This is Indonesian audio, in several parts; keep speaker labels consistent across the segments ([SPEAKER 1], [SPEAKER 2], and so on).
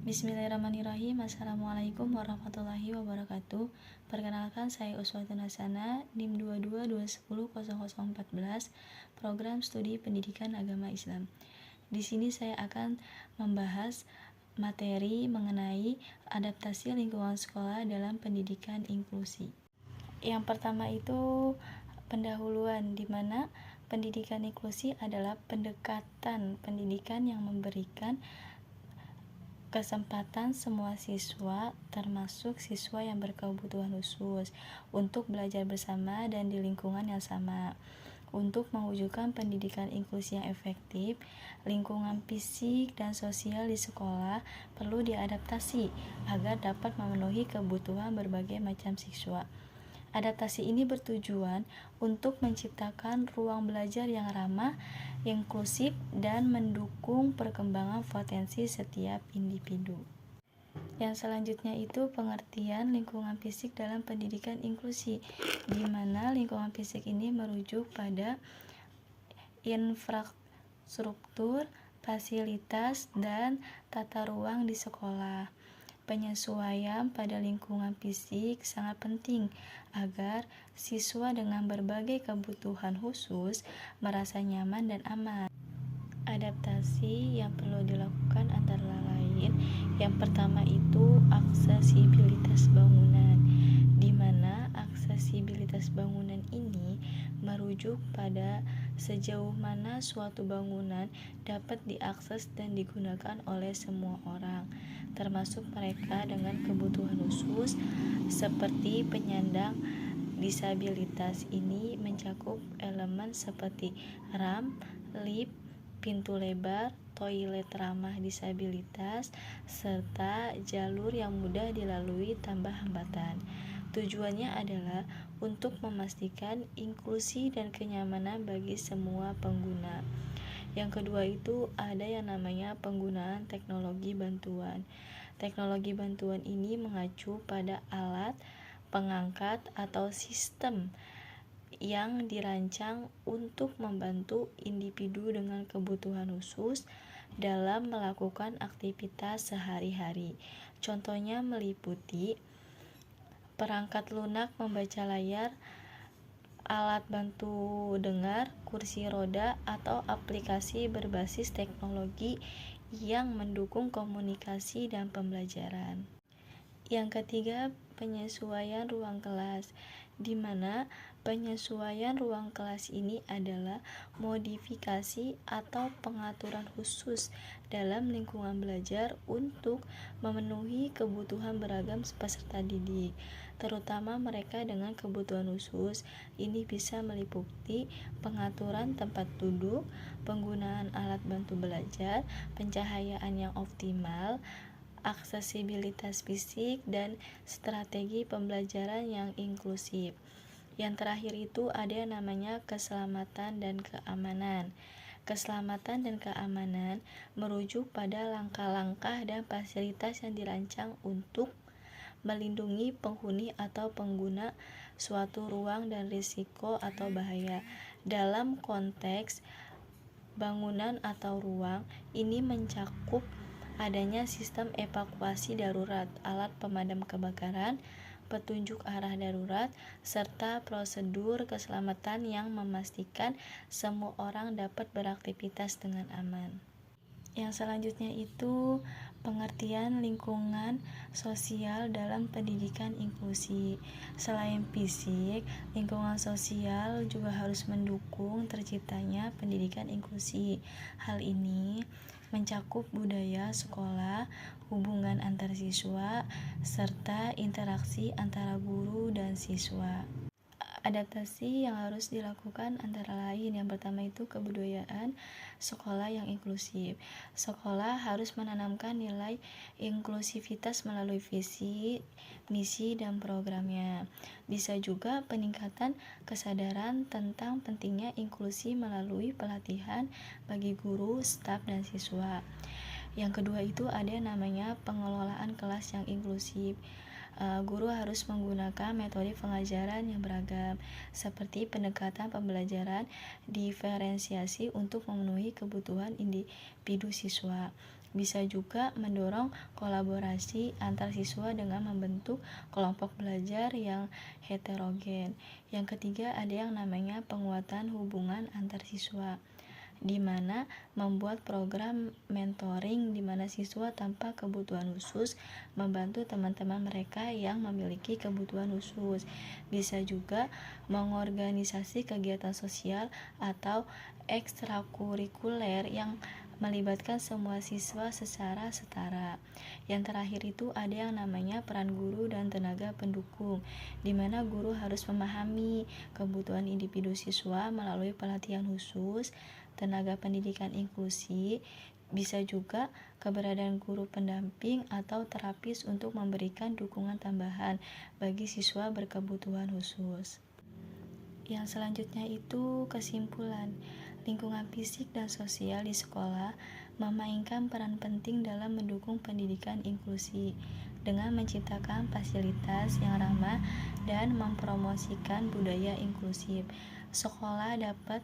[SPEAKER 1] Bismillahirrahmanirrahim. Assalamualaikum warahmatullahi wabarakatuh. Perkenalkan, saya Uswatun Hasanah, NIM 22210014, Program Studi Pendidikan Agama Islam. Di sini saya akan membahas materi mengenai adaptasi lingkungan sekolah dalam pendidikan inklusi. Yang pertama itu pendahuluan, di mana pendidikan inklusi adalah pendekatan pendidikan yang memberikan kesempatan semua siswa, termasuk siswa yang berkebutuhan khusus, untuk belajar bersama dan di lingkungan yang sama. Untuk mewujudkan pendidikan inklusi yang efektif, lingkungan fisik dan sosial di sekolah perlu diadaptasi agar dapat memenuhi kebutuhan berbagai macam siswa. Adaptasi ini bertujuan untuk menciptakan ruang belajar yang ramah, inklusif, dan mendukung perkembangan potensi setiap individu. Yang selanjutnya itu pengertian lingkungan fisik dalam pendidikan inklusi, di mana lingkungan fisik ini merujuk pada infrastruktur, fasilitas, dan tata ruang di sekolah. Penyesuaian pada lingkungan fisik sangat penting agar siswa dengan berbagai kebutuhan khusus merasa nyaman dan aman. Adaptasi yang perlu dilakukan antara lain, yang pertama itu aksesibilitas bangunan, di mana aksesibilitas bangunan ini merujuk pada sejauh mana suatu bangunan dapat diakses dan digunakan oleh semua orang, termasuk mereka dengan kebutuhan khusus seperti penyandang disabilitas. Ini mencakup elemen seperti ramp, lift, pintu lebar, toilet ramah disabilitas, serta jalur yang mudah dilalui tanpa hambatan. Tujuannya adalah untuk memastikan inklusi dan kenyamanan bagi semua pengguna. Yang kedua itu ada yang namanya penggunaan teknologi bantuan. Teknologi bantuan ini mengacu pada alat, pengangkat, atau sistem yang dirancang untuk membantu individu dengan kebutuhan khusus dalam melakukan aktivitas sehari-hari. Contohnya meliputi perangkat lunak membaca layar, alat bantu dengar, kursi roda, atau aplikasi berbasis teknologi yang mendukung komunikasi dan pembelajaran. Yang ketiga, penyesuaian ruang kelas, di mana penyesuaian ruang kelas ini adalah modifikasi atau pengaturan khusus dalam lingkungan belajar untuk memenuhi kebutuhan beragam peserta didik, terutama mereka dengan kebutuhan khusus. Ini bisa meliputi pengaturan tempat duduk, penggunaan alat bantu belajar, pencahayaan yang optimal, aksesibilitas fisik, dan strategi pembelajaran yang inklusif. Yang terakhir itu ada yang namanya keselamatan dan keamanan. Keselamatan dan keamanan merujuk pada langkah-langkah dan fasilitas yang dirancang untuk melindungi penghuni atau pengguna suatu ruang dan risiko atau bahaya. Dalam konteks bangunan atau ruang, ini mencakup adanya sistem evakuasi darurat, alat pemadam kebakaran, petunjuk arah darurat, serta prosedur keselamatan yang memastikan semua orang dapat beraktivitas dengan aman. Yang selanjutnya itu pengertian lingkungan sosial dalam pendidikan inklusi. Selain fisik, lingkungan sosial juga harus mendukung terciptanya pendidikan inklusi. Hal ini mencakup budaya sekolah, hubungan antar siswa, serta interaksi antara guru dan siswa. Adaptasi yang harus dilakukan antara lain, yang pertama itu kebudayaan sekolah yang inklusif. Sekolah harus menanamkan nilai inklusivitas melalui visi, misi, dan programnya. Bisa juga peningkatan kesadaran tentang pentingnya inklusi melalui pelatihan bagi guru, staf, dan siswa. Yang kedua itu ada yang namanya pengelolaan kelas yang inklusif. Guru harus menggunakan metode pengajaran yang beragam, seperti pendekatan pembelajaran diferensiasi untuk memenuhi kebutuhan individu siswa. Bisa juga mendorong kolaborasi antar siswa dengan membentuk kelompok belajar yang heterogen. Yang ketiga, ada yang namanya penguatan hubungan antar siswa, di mana membuat program mentoring di mana siswa tanpa kebutuhan khusus membantu teman-teman mereka yang memiliki kebutuhan khusus. Bisa juga mengorganisasi kegiatan sosial atau ekstrakurikuler yang melibatkan semua siswa secara setara. Yang terakhir itu ada yang namanya peran guru dan tenaga pendukung, di mana guru harus memahami kebutuhan individu siswa melalui pelatihan khusus, tenaga pendidikan inklusi, bisa juga keberadaan guru pendamping atau terapis untuk memberikan dukungan tambahan bagi siswa berkebutuhan khusus. Yang selanjutnya itu kesimpulan. Lingkungan fisik dan sosial di sekolah memainkan peran penting dalam mendukung pendidikan inklusi dengan menciptakan fasilitas yang ramah dan mempromosikan budaya inklusif. Sekolah dapat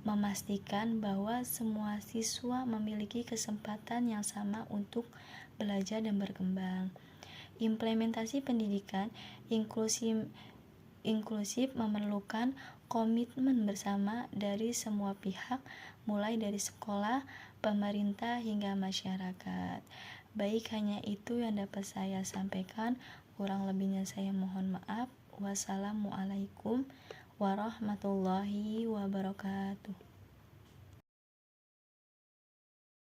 [SPEAKER 1] memastikan bahwa semua siswa memiliki kesempatan yang sama untuk belajar dan berkembang. Implementasi pendidikan inklusif memerlukan komitmen bersama dari semua pihak, mulai dari sekolah, pemerintah, hingga masyarakat. Baik, hanya itu yang dapat saya sampaikan. Kurang lebihnya saya mohon maaf. Wassalamualaikum warahmatullahi wabarakatuh.